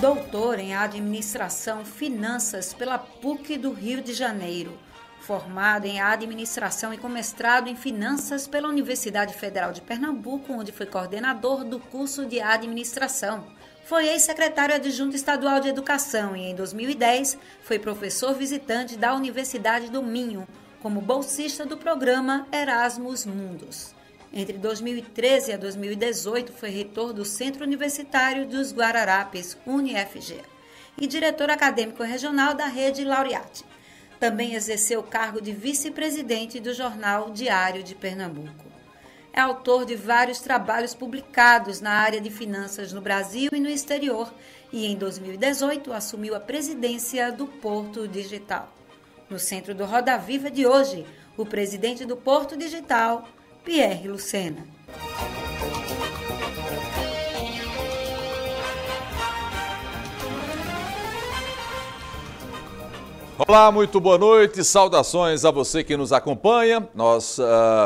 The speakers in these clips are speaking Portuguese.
Doutor em Administração Finanças pela PUC do Rio de Janeiro. Formado em Administração e com mestrado em Finanças pela Universidade Federal de Pernambuco, onde foi coordenador do curso de Administração. Foi ex-secretário adjunto estadual de Educação e, em 2010, foi professor visitante da Universidade do Minho, como bolsista do programa Erasmus Mundus. Entre 2013 e 2018, foi reitor do Centro Universitário dos Guararapes, UniFG, e diretor acadêmico regional da Rede Laureate. Também exerceu o cargo de vice-presidente do Jornal Diário de Pernambuco. É autor de vários trabalhos publicados na área de finanças no Brasil e no exterior e, em 2018, assumiu a presidência do Porto Digital. No centro do Roda Viva de hoje, o presidente do Porto Digital, Pierre Lucena. Olá, muito boa noite, saudações a você que nos acompanha. Nós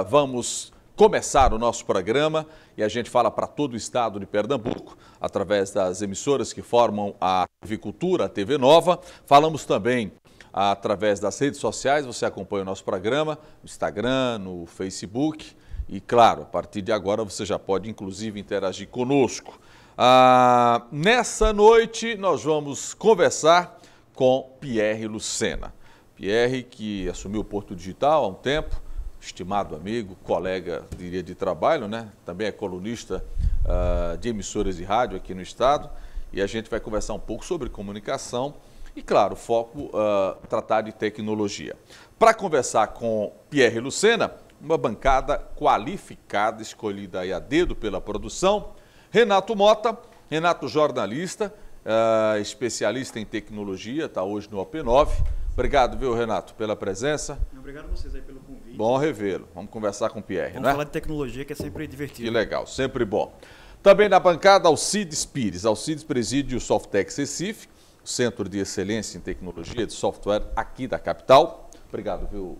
vamos começar o nosso programa e a gente fala para todo o estado de Pernambuco, através das emissoras que formam a TV Cultura, a TV Nova. Falamos também através das redes sociais, você acompanha o nosso programa no Instagram, no Facebook e, claro, a partir de agora você já pode, inclusive, interagir conosco. Nessa noite nós vamos conversar com Pierre Lucena. Pierre, que assumiu o Porto Digital há um tempo, estimado amigo, colega, diria, de trabalho, né? Também é colunista de emissoras de rádio aqui no estado, e a gente vai conversar um pouco sobre comunicação e, claro, foco tratar de tecnologia. Para conversar com Pierre Lucena, uma bancada qualificada, escolhida aí a dedo pela produção, Renato Mota, Renato jornalista, especialista em tecnologia, está hoje no OP9. Obrigado, viu, Renato, pela presença. Obrigado a vocês aí pelo convite. Bom revê-lo. Vamos conversar com o Pierre, Vamos falar de tecnologia, que é sempre divertido. Que legal, sempre bom. Também na bancada, Alcides Pires. Alcides preside o Softex Recife, Centro de Excelência em Tecnologia de Software aqui da capital. Obrigado, viu,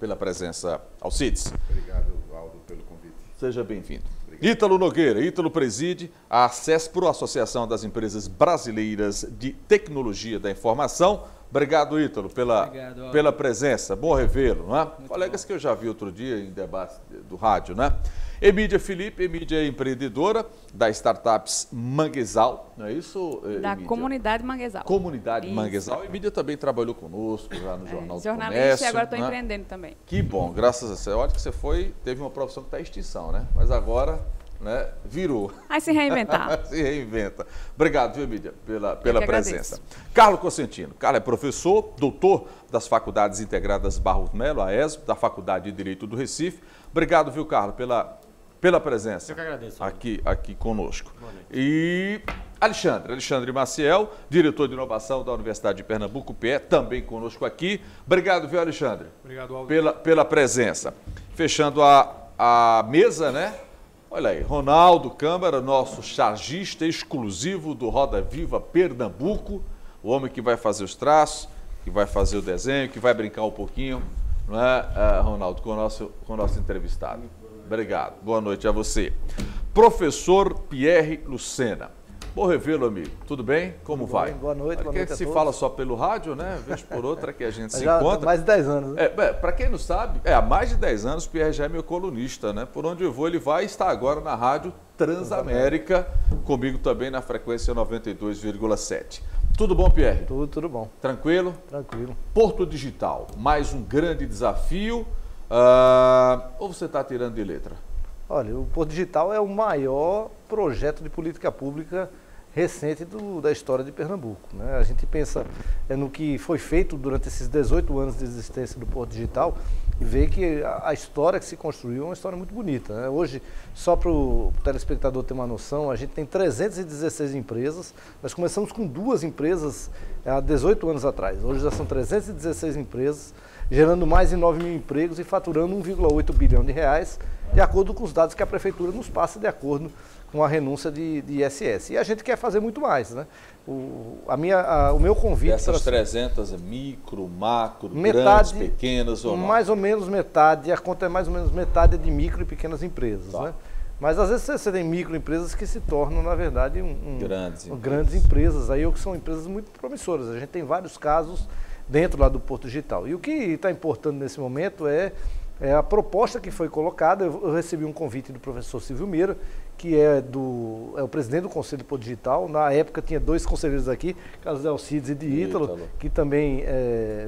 pela presença, Alcides. Obrigado, Aldo, pelo convite. Seja bem-vindo. Ítalo Nogueira. Ítalo preside a CESPRO, Associação das Empresas Brasileiras de Tecnologia da Informação. Obrigado, Ítalo, pela presença. Bom revê-lo, não é? Colegas que eu já vi outro dia em debate do rádio, né? Emídia Felipe, Emídia é empreendedora da Startups Manguezal, não é isso, Emídia? Da Comunidade Manguezal. Comunidade isso. Manguezal. Emídia também trabalhou conosco já no Jornal do jornalista, Comércio. E agora estou né? empreendendo também. Que bom, graças a Deus. Olha que você teve uma profissão que está em extinção, né? Mas agora, né, virou. Aí se reinventar. Se reinventa. Obrigado, viu, Emídia, pela presença. Carlos Cosentino. Carlos é professor, doutor das Faculdades Integradas Barros Melo, a ESB, da Faculdade de Direito do Recife. Obrigado, viu, Carlos, pela presença. Eu que agradeço. Aqui conosco. E Alexandre Maciel, diretor de inovação da Universidade de Pernambuco, PE, também conosco aqui. Obrigado, viu, Alexandre? Obrigado, Aldo. Pela presença. Fechando a mesa, né? Olha aí, Ronaldo Câmara, nosso chargista exclusivo do Roda Viva Pernambuco, o homem que vai fazer os traços, que vai fazer o desenho, que vai brincar um pouquinho, não é, Ronaldo, com o nosso entrevistado. Obrigado. Boa noite a você. Professor Pierre Lucena. Bom revê-lo, amigo. Tudo bem? Como Tudo vai? Bem. Boa noite, boa noite a se todos. fala só pelo rádio, né? Vez por outra que a gente se já encontra. Mais de 10 anos, né? Para quem não sabe, há mais de 10 anos o Pierre já é meu colunista, né? Por onde eu vou, ele vai estar agora na Rádio Transamérica, comigo também na frequência 92,7. Tudo bom, Pierre? Tudo bom. Tranquilo? Tranquilo. Porto Digital, mais um grande desafio. Ou você está tirando de letra? Olha, o Porto Digital é o maior projeto de política pública recente da história de Pernambuco, né? A gente pensa no que foi feito durante esses 18 anos de existência do Porto Digital e vê que a história que se construiu é uma história muito bonita, né? Hoje, só para o telespectador ter uma noção, a gente tem 316 empresas. Nós começamos com 2 empresas há 18 anos atrás. Hoje já são 316 empresas, gerando mais de 9 mil empregos e faturando 1,8 bilhão de reais, de acordo com os dados que a Prefeitura nos passa de acordo com a renúncia de ISS. E a gente quer fazer muito mais, né? O meu convite... Dessas 300 micro, macro, grandes, pequenas ou não? Mais ou menos metade, a conta é mais ou menos metade de micro e pequenas empresas, tá, né? Mas às vezes você tem microempresas que se tornam, na verdade, grandes empresas, aí que são empresas muito promissoras. A gente tem vários casos dentro lá do Porto Digital. E o que está importando nesse momento é a proposta que foi colocada. Eu recebi um convite do professor Silvio Meira, que é o presidente do Conselho do Porto Digital. Na época tinha 2 conselheiros aqui, Carlos Alcides e de Ítalo, que também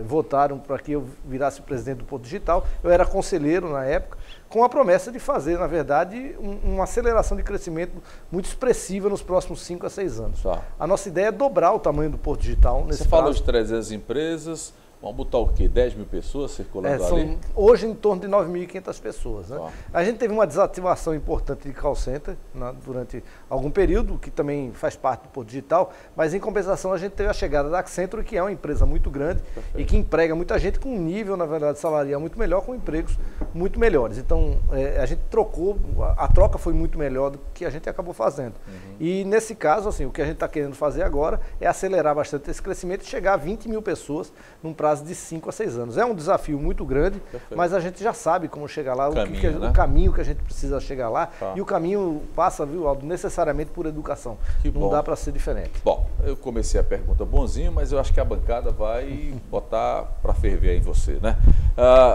votaram para que eu virasse presidente do Porto Digital. Eu era conselheiro na época, com a promessa de fazer, na verdade, uma aceleração de crescimento muito expressiva nos próximos 5 a 6 anos. Tá. A nossa ideia é dobrar o tamanho do Porto Digital. Você falou de 300 empresas, vamos botar o quê? 10 mil pessoas circulando ali? Hoje em torno de 9.500 pessoas. Né? Tá. A gente teve uma desativação importante de call center durante algum período, que também faz parte do Porto Digital, mas em compensação a gente teve a chegada da Accenture, que é uma empresa muito grande. Perfeito. E que emprega muita gente com um nível, na verdade, salarial muito melhor, com empregos muito melhores. Então, a gente trocou, a troca foi muito melhor do que a gente acabou fazendo. E nesse caso, assim, o que a gente está querendo fazer agora é acelerar bastante esse crescimento e chegar a 20 mil pessoas num prazo de 5 a 6 anos. É um desafio muito grande, mas a gente já sabe como chegar lá, o caminho que a gente precisa chegar lá, e o caminho passa, viu, Aldo, necessariamente por educação. Não dá para ser diferente. Bom, eu comecei a pergunta bonzinho, mas eu acho que a bancada vai botar para ferver aí em você, né?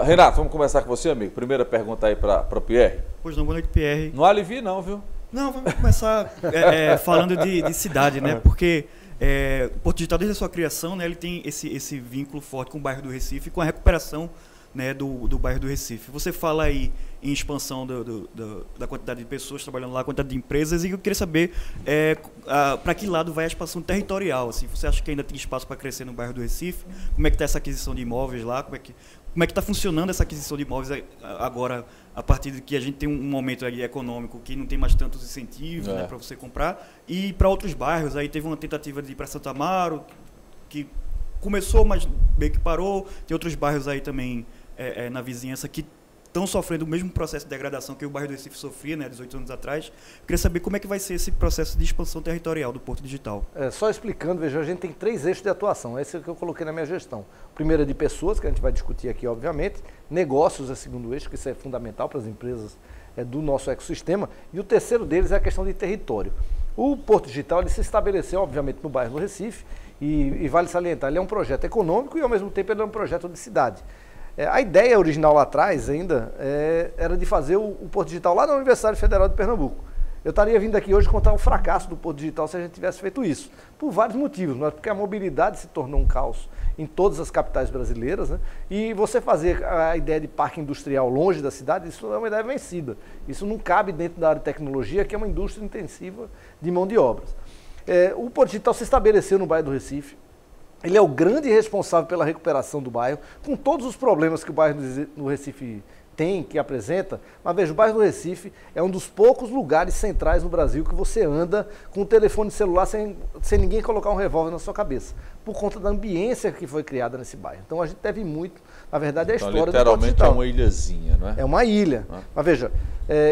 Renato, vamos começar com você, amigo. Primeira pergunta aí para o Pierre. Pois não, boa noite, Pierre. Não alivia não, viu? Não, vamos começar falando de cidade, né? Porque o Porto Digital, desde a sua criação, né, ele tem esse vínculo forte com o bairro do Recife e com a recuperação, né, do bairro do Recife. Você fala aí em expansão da quantidade de pessoas trabalhando lá, quantidade de empresas, e eu queria saber para que lado vai a expansão territorial. Assim, você acha que ainda tem espaço para crescer no bairro do Recife? Como é que está essa aquisição de imóveis lá? Como é que está funcionando essa aquisição de imóveis agora, a partir de que a gente tem um momento aí econômico que não tem mais tantos incentivos, né, para você comprar? E para outros bairros, aí teve uma tentativa de ir para Santo Amaro, que começou, mas meio que parou. Tem outros bairros aí também na vizinhança que estão sofrendo o mesmo processo de degradação que o bairro do Recife sofria, né, 18 anos atrás. Eu queria saber como é que vai ser esse processo de expansão territorial do Porto Digital. Só explicando, veja, a gente tem 3 eixos de atuação. Esse é o que eu coloquei na minha gestão. O primeiro é de pessoas, que a gente vai discutir aqui, obviamente. Negócios é o segundo eixo, que isso é fundamental para as empresas do nosso ecossistema. E o terceiro deles é a questão de território. O Porto Digital ele se estabeleceu, obviamente, no bairro do Recife, e vale salientar, ele é um projeto econômico e, ao mesmo tempo, ele é um projeto de cidade. A ideia original lá atrás ainda era de fazer o Porto Digital lá na Universidade Federal de Pernambuco. Eu estaria vindo aqui hoje contar o fracasso do Porto Digital se a gente tivesse feito isso, por vários motivos, mas porque a mobilidade se tornou um caos em todas as capitais brasileiras, né? E você fazer a ideia de parque industrial longe da cidade, isso é uma ideia vencida. Isso não cabe dentro da área de tecnologia, que é uma indústria intensiva de mão de obras. O Porto Digital se estabeleceu no bairro do Recife. Ele é o grande responsável pela recuperação do bairro, com todos os problemas que o bairro do Recife tem, que apresenta. Mas veja, o bairro do Recife é um dos poucos lugares centrais no Brasil que você anda com o telefone celular sem ninguém colocar um revólver na sua cabeça, por conta da ambiência que foi criada nesse bairro. Então a gente deve muito, na verdade, a história do Porto Digital. É uma ilhazinha, não é? É uma ilha. Mas veja,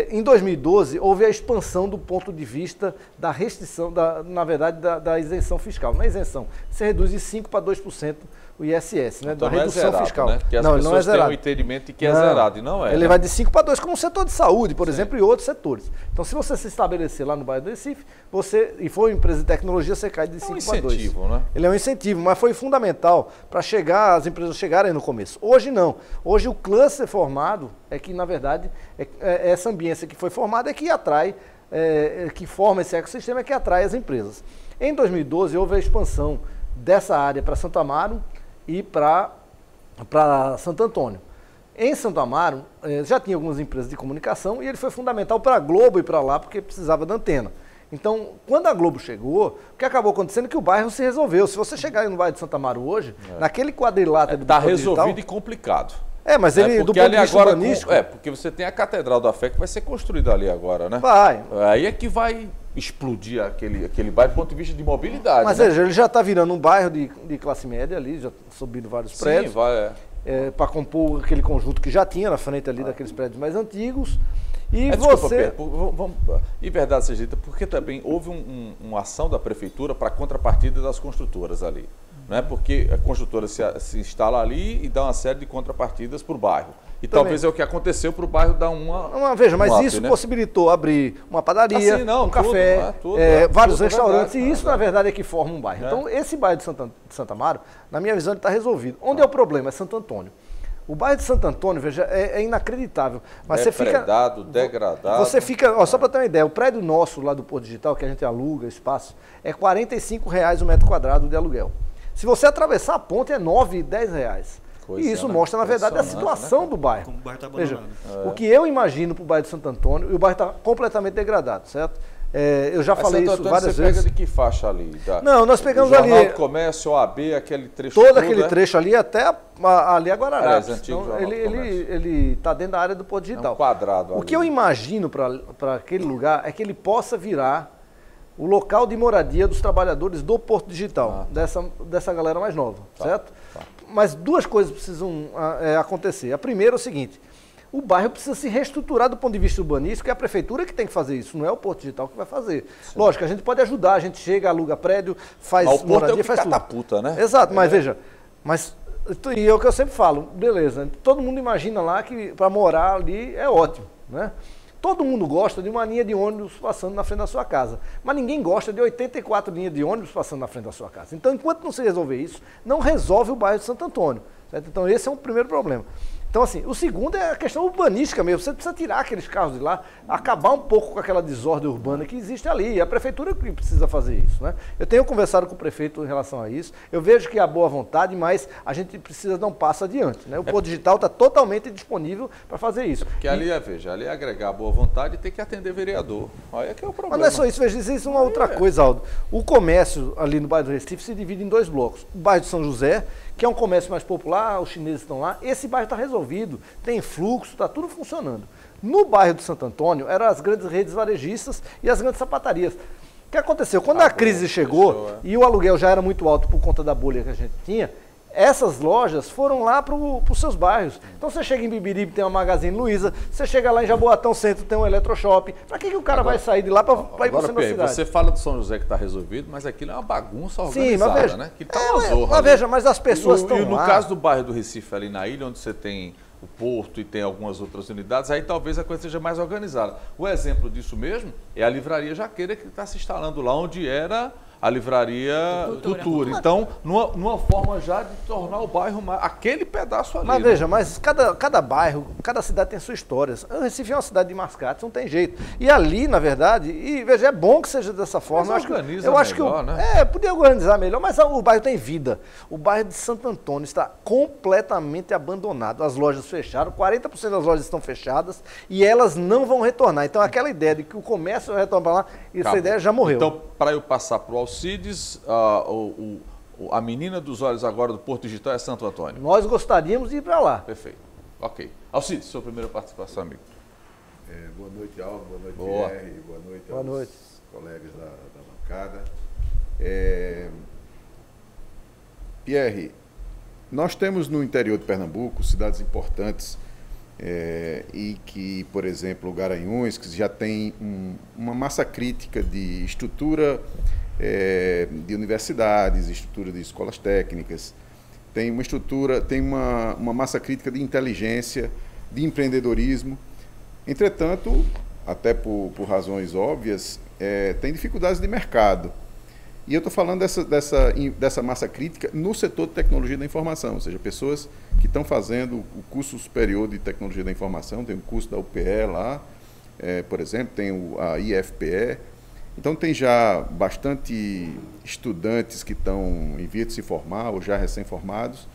em 2012 houve a expansão do ponto de vista da restrição, na verdade, da isenção fiscal. Não é isenção, você reduz de 5% para 2% o ISS, né? Então da redução zerado, fiscal. Né? Porque as pessoas têm um entendimento de que é zerado, e não é. Ele vai de 5 para 2, como o setor de saúde, por exemplo, e outros setores. Então, se você se estabelecer lá no bairro do Recife, e for uma empresa de tecnologia, você cai de 5 para 2. É um incentivo, né? Ele é um incentivo, mas foi fundamental para as empresas chegarem no começo. Hoje não. Hoje o cluster formado é que, na verdade, essa ambiência que foi formada é que atrai, que forma esse ecossistema, é que atrai as empresas. Em 2012, houve a expansão dessa área para Santo Amaro e para Santo Antônio. Em Santo Amaro, já tinha algumas empresas de comunicação e ele foi fundamental para a Globo ir para lá, porque precisava da antena. Então, quando a Globo chegou, o que acabou acontecendo é que o bairro se resolveu. Se você chegar no bairro de Santo Amaro hoje, naquele quadrilátero... Está resolvido e complicado. Mas ele, do ponto de vista urbanístico... porque você tem a Catedral da Fé que vai ser construída ali agora, né? Vai. Aí é que vai explodir aquele bairro do ponto de vista de mobilidade. Mas né? Ele já está virando um bairro de classe média ali, já subindo vários prédios. Sim, vai. Para compor aquele conjunto que já tinha na frente ali daqueles prédios mais antigos. E Desculpa, Pedro, em verdade seja dita, porque também houve uma ação da prefeitura para a contrapartida das construtoras ali. né? Porque a construtora se instala ali e dá uma série de contrapartidas para o bairro. E Também. talvez é o que aconteceu para o bairro dar Veja, mas up, isso né? possibilitou abrir uma padaria, não, um tudo, café, tudo, vários tudo, restaurantes, verdade, e isso, na verdade, é que forma um bairro. É. Então, esse bairro de Santa Amaro, na minha visão, ele está resolvido. Onde é o problema? É Santo Antônio. O bairro de Santo Antônio, veja, é inacreditável. Mas degradado. Você fica, só para ter uma ideia, o prédio nosso lá do Porto Digital, que a gente aluga espaço, é R$ 45,00 o metro quadrado de aluguel. Se você atravessar a ponte, é R$ 9, R$ 10. E isso mostra, na verdade, a situação do bairro. Como o bairro está Veja, abandonado. o que eu imagino para o bairro de Santo Antônio, e o bairro está completamente degradado, certo? Eu já falei isso várias você vezes. pega de que faixa ali? Não, nós pegamos Jornal ali do Comércio, OAB, aquele trecho todo aquele trecho ali até ali a Guararapes. Antigo Então, Jornal do Comércio. ele está dentro da área do Porto Digital. É um quadrado O ali. que eu imagino para aquele lugar é que ele possa virar o local de moradia dos trabalhadores do Porto Digital, dessa galera mais nova, certo? Mas duas coisas precisam acontecer. A primeira é o seguinte: o bairro precisa se reestruturar do ponto de vista urbanístico, e a prefeitura que tem que fazer isso, não é o Porto Digital que vai fazer. Sim. Lógico, a gente pode ajudar, a gente chega, aluga prédio, faz moradia, faz tudo. Catapulta, né? Exato, mas veja, e é o que eu sempre falo, beleza, todo mundo imagina lá que para morar ali é ótimo, né? Todo mundo gosta de uma linha de ônibus passando na frente da sua casa, mas ninguém gosta de 84 linhas de ônibus passando na frente da sua casa. Então, enquanto não se resolver isso, não resolve o bairro de Santo Antônio, certo? Então, esse é um primeiro problema. Então, assim, o segundo é a questão urbanística mesmo. Você precisa tirar aqueles carros de lá, acabar um pouco com aquela desordem urbana que existe ali. E a prefeitura que precisa fazer isso, né? Eu tenho conversado com o prefeito em relação a isso. Eu vejo que há boa vontade, mas a gente precisa dar um passo adiante, né? O Porto Digital está totalmente disponível para fazer isso. Porque ali ali é agregar boa vontade e ter que atender vereador. Olha que é o problema. Mas não é só isso, veja, existe uma outra coisa, Aldo. O comércio ali no bairro do Recife se divide em dois blocos. O bairro de São José, que é um comércio mais popular, os chineses estão lá, esse bairro está resolvido, tem fluxo, está tudo funcionando. No bairro de Santo Antônio, eram as grandes redes varejistas e as grandes sapatarias. O que aconteceu? Quando a crise chegou e o aluguel já era muito alto por conta da bolha que a gente tinha, essas lojas foram lá para os seus bairros. Então você chega em Bibiribe, tem uma Magazine Luiza, você chega lá em Jaboatão Centro, tem um Eletroshop. Para que o cara vai sair de lá para ir para o centro da cidade? Você fala do São José que está resolvido, mas aquilo é uma bagunça organizada, mas veja, né? Que tá uma zorra. Mas veja, mas as pessoas estão lá. E no caso do bairro do Recife, ali na ilha, onde você tem o Porto e tem algumas outras unidades, aí talvez a coisa seja mais organizada. O exemplo disso mesmo é a Livraria Jaqueira, que está se instalando lá onde era a Livraria Cultura. Então, numa forma já de tornar o bairro aquele pedaço ali. Mas veja, mas cada bairro, cada cidade tem sua história. O Recife é uma cidade de mascates, não tem jeito. E ali, na verdade, e veja, é bom que seja dessa forma. Mas eu acho que podia organizar melhor, mas o bairro tem vida. O bairro de Santo Antônio está completamente abandonado. As lojas fecharam, 40% das lojas estão fechadas e elas não vão retornar. Então, aquela ideia de que o comércio vai retornar para lá, essa ideia já morreu. Então, para eu passar para o Alcides, a menina dos olhos agora do Porto Digital é Santo Antônio. Nós gostaríamos de ir para lá. Perfeito. Ok. Alcides, sua primeira participação, amigo. Boa noite, Aldo. Boa noite, Pierre. Boa noite aos colegas da bancada. Pierre, nós temos no interior de Pernambuco cidades importantes e que, por exemplo, Garanhuns, que já tem uma massa crítica de estrutura de universidades, estrutura de escolas técnicas, tem uma massa crítica de inteligência, de empreendedorismo. Entretanto, até por razões óbvias, tem dificuldades de mercado. E eu estou falando dessa massa crítica no setor de tecnologia da informação, ou seja, pessoas que estão fazendo o curso superior de tecnologia da informação, tem o curso da UPE lá, por exemplo, tem a IFPE. Então, tem já bastante estudantes que estão em via de se formar ou já recém-formados.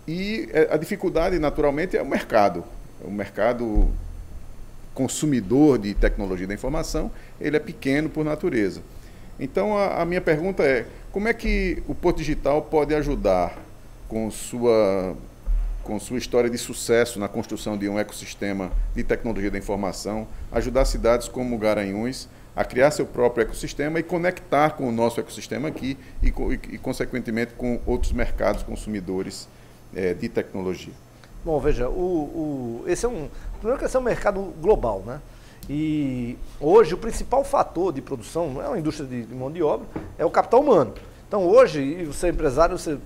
E a dificuldade, naturalmente, é o mercado. O mercado consumidor de tecnologia da informação, ele é pequeno por natureza. Então, a minha pergunta é, como é que o Porto Digital pode ajudar com sua história de sucesso na construção de um ecossistema de tecnologia da informação, ajudar cidades como Garanhuns a criar seu próprio ecossistema e conectar com o nosso ecossistema aqui e consequentemente, com outros mercados consumidores de tecnologia? Bom, veja, primeiro que esse é um mercado global, né? E hoje o principal fator de produção não é uma indústria de mão de obra, é o capital humano. Então hoje, e você é empresário, você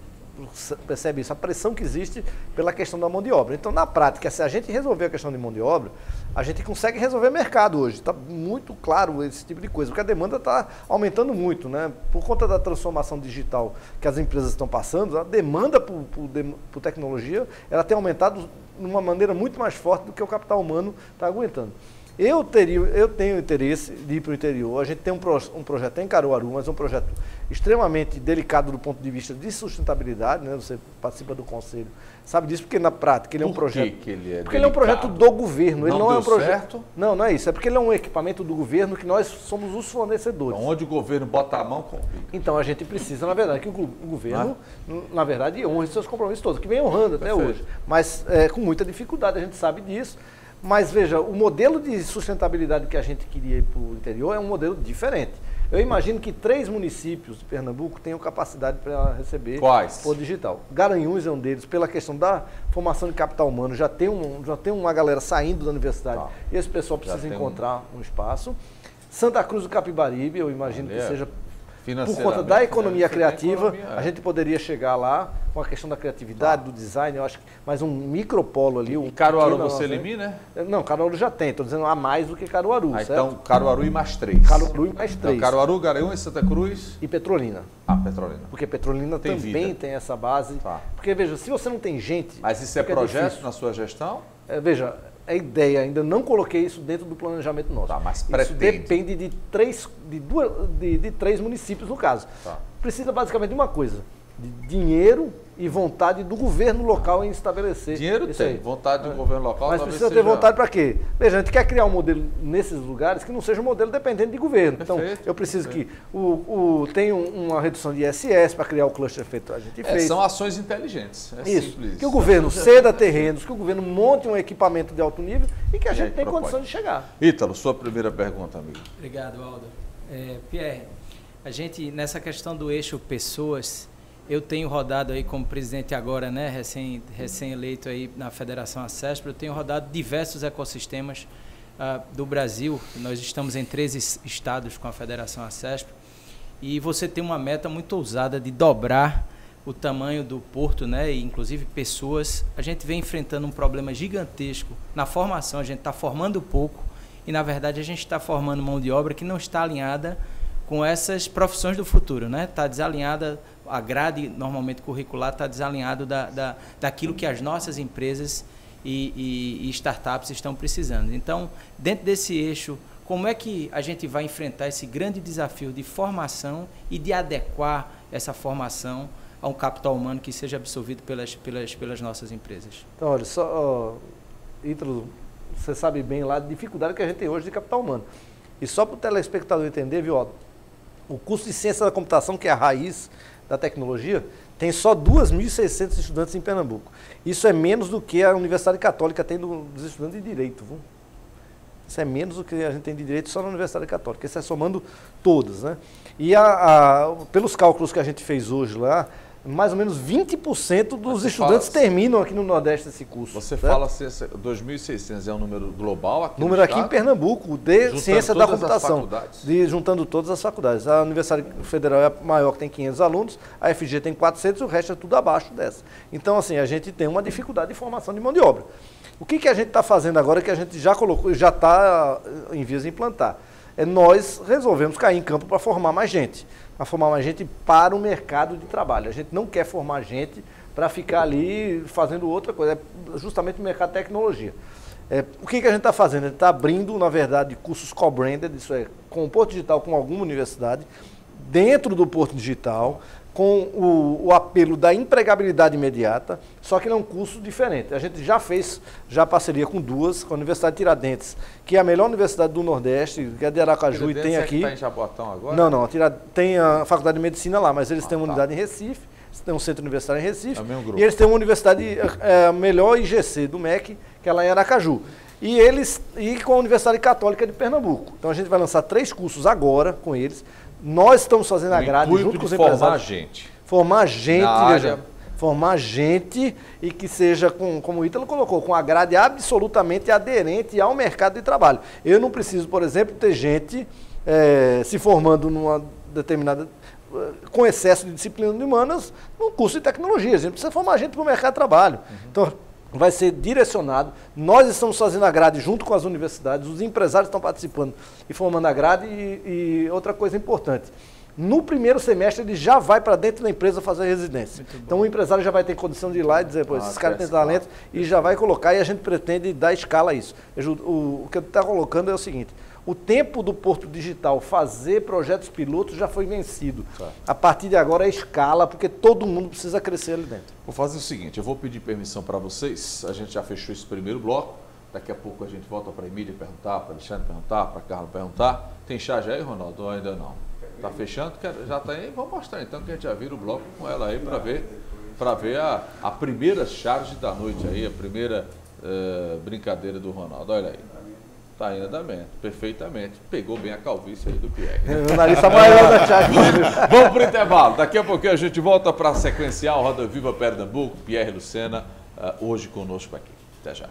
percebe isso, a pressão que existe pela questão da mão de obra. Então, na prática, se a gente resolver a questão de mão de obra, a gente consegue resolver mercado hoje. Está muito claro esse tipo de coisa, porque a demanda está aumentando muito, né? Por conta da transformação digital que as empresas estão passando, a demanda por tecnologia, ela tem aumentado de uma maneira muito mais forte do que o capital humano está aguentando. Eu tenho interesse de ir para o interior. A gente tem um projeto em Caruaru, mas um projeto extremamente delicado do ponto de vista de sustentabilidade, né? Você participa do conselho, sabe disso, porque na prática ele é um projeto. Que ele é porque ele é um projeto do governo. Ele não é um projeto. Certo? Não, não é isso. É porque ele é um equipamento do governo que nós somos os fornecedores. Então, onde o governo bota a mão, complica. Então a gente precisa, na verdade, que o governo, na verdade, honre seus compromissos todos, que vem honrando até hoje. Mas com muita dificuldade, a gente sabe disso. Mas veja, o modelo de sustentabilidade que a gente queria ir para o interior é um modelo diferente. Eu imagino que 3 municípios de Pernambuco tenham capacidade para receber o digital. Garanhuns é um deles, pela questão da formação de capital humano. Já tem uma galera saindo da universidade e esse pessoal precisa encontrar um espaço. Santa Cruz do Capibaribe, eu imagino que seja... Por conta da economia criativa, a gente poderia chegar lá com a questão da criatividade, do design, eu acho que mais um micropolo ali. E Caruaru você elimina, né? Não, Caruaru já tem, estou dizendo a mais do que Caruaru, certo? Então, Caruaru e mais 3. Caruaru e mais 3. Então, Caruaru, Garanhuns, Santa Cruz... E Petrolina. Petrolina. Porque Petrolina também tem essa base. Porque, veja, se você não tem gente... Mas isso é projeto na sua gestão? Veja... A ideia, ainda não coloquei isso dentro do planejamento nosso. Mas isso depende de 3 municípios, no caso. Precisa basicamente de uma coisa, de dinheiro e vontade do governo local em estabelecer. Dinheiro isso tem, aí. vontade do governo local. Mas precisa ter vontade para quê? Veja, a gente quer criar um modelo nesses lugares que não seja um modelo dependente de governo. Então, eu preciso que tenha uma redução de ISS para criar o cluster feito. A gente fez. São ações inteligentes. Isso. Simples. Que o governo ceda terrenos, que o governo monte um equipamento de alto nível e que a gente tenha condição de chegar. Ítalo, sua primeira pergunta, amigo. Obrigado, Aldo. Pierre, a gente, nessa questão do eixo pessoas, eu tenho rodado aí como presidente agora, né, recém-eleito aí na Federação ACESP, eu tenho rodado diversos ecossistemas do Brasil. Nós estamos em 13 estados com a Federação ACESP e você tem uma meta muito ousada de dobrar o tamanho do porto, né, e inclusive pessoas. A gente vem enfrentando um problema gigantesco na formação, a gente está formando pouco e, na verdade, a gente está formando mão de obra que não está alinhada com essas profissões do futuro, né? Está desalinhada, a grade normalmente curricular está desalinhado daquilo que as nossas empresas e startups estão precisando. Então, dentro desse eixo, como é que a gente vai enfrentar esse grande desafio de formação e de adequar essa formação a um capital humano que seja absorvido pelas nossas empresas? Então, olha, Ítalo, você sabe bem lá a dificuldade que a gente tem hoje de capital humano. E só para o telespectador entender, viu, o curso de ciência da computação, que é a raiz da tecnologia, tem só 2.600 estudantes em Pernambuco. Isso é menos do que a Universidade Católica tem dos estudantes de Direito. Viu? Isso é menos do que a gente tem de Direito só na Universidade Católica. Isso é somando todas, né? E pelos cálculos que a gente fez hoje lá, mais ou menos 20% dos estudantes terminam aqui no Nordeste esse curso. Você fala 2.600 é um número global aqui número aqui em Pernambuco, de ciência da computação. Juntando todas as faculdades. A Universidade Federal é a maior, que tem 500 alunos, a FG tem 400, o resto é tudo abaixo dessa. Então, assim, a gente tem uma dificuldade de formação de mão de obra. O que a gente está fazendo agora, que a gente já colocou, já está em vias de implantar? Nós resolvemos cair em campo para formar mais gente. Para formar mais gente para o mercado de trabalho. A gente não quer formar gente para ficar ali fazendo outra coisa, é justamente o mercado de tecnologia. O que a gente está fazendo? A gente está abrindo, na verdade, cursos co-branded, isso é, com o Porto Digital, com alguma universidade, dentro do Porto Digital, com o apelo da empregabilidade imediata, só que ele é um curso diferente. A gente já fez parceria com duas, com a Universidade de Tiradentes, que é a melhor universidade do Nordeste, que é de Aracaju, e tem aqui... Está em Jabotão agora? Não, tem a Faculdade de Medicina lá, mas eles têm uma unidade em Recife, tem um centro universitário em Recife, e eles têm uma universidade, a melhor IGC do MEC, que é lá em Aracaju. E com a Universidade Católica de Pernambuco. Então a gente vai lançar 3 cursos agora com eles. Nós estamos fazendo a grade junto com os empresários. Formar gente, formar gente e que seja, como o Ítalo colocou, com a grade absolutamente aderente ao mercado de trabalho. Eu não preciso, por exemplo, ter gente se formando numa determinada... com excesso de disciplina de humanas no curso de tecnologia. A gente precisa formar gente para o mercado de trabalho. Então, vai ser direcionado. Nós estamos fazendo a grade junto com as universidades, os empresários estão participando e formando a grade. E outra coisa importante, no primeiro semestre ele já vai para dentro da empresa fazer residência. Então o empresário já vai ter condição de ir lá e dizer, pô, esses caras têm talento, e já vai colocar, e a gente pretende dar escala a isso. O que eu estou colocando é o seguinte: o tempo do Porto Digital fazer projetos pilotos já foi vencido. A partir de agora é escala, porque todo mundo precisa crescer ali dentro. Vou fazer o seguinte, eu vou pedir permissão para vocês, a gente já fechou esse primeiro bloco, daqui a pouco a gente volta para a Emília perguntar, para a Alexandre perguntar, para a Carla perguntar. Tem chá já aí, Ronaldo, ou ainda não? Está fechando? Já está aí? Vamos mostrar então que a gente já vira o bloco com ela aí para ver a primeira charge da noite aí, a primeira brincadeira do Ronaldo. Olha aí. Está em andamento, perfeitamente. Pegou bem a calvície aí do Pierre. O nariz está maior da charge. Vamos para o intervalo. Daqui a pouquinho a gente volta para a sequencial Roda Viva Pernambuco. Pierre Lucena, hoje conosco aqui. Até já.